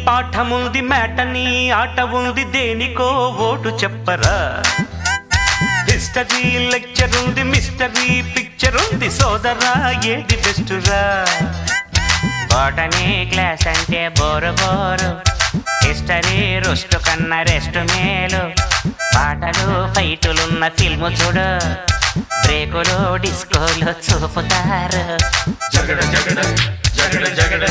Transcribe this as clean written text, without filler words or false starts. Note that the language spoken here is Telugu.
పాఠముంది మ్యాటనీ ఆట ఉంది దేనికో ఓటు చెప్పరా హిస్టరీ లెక్చర్ ఉంది మిస్టరీ పిక్చర్ ఉంది సోదరా ఏది బెస్టురా బోటనీ క్లాస్ అంటే బోరు బోరు హిస్టరీ రుస్టు కన్నా రెస్ట్ మేలు పాటలు ఫైటులున్న ఫిల్ము చూడు బ్రేకులు డిస్కోలు చూపుతారు జగడ జగడ జగడ జగడ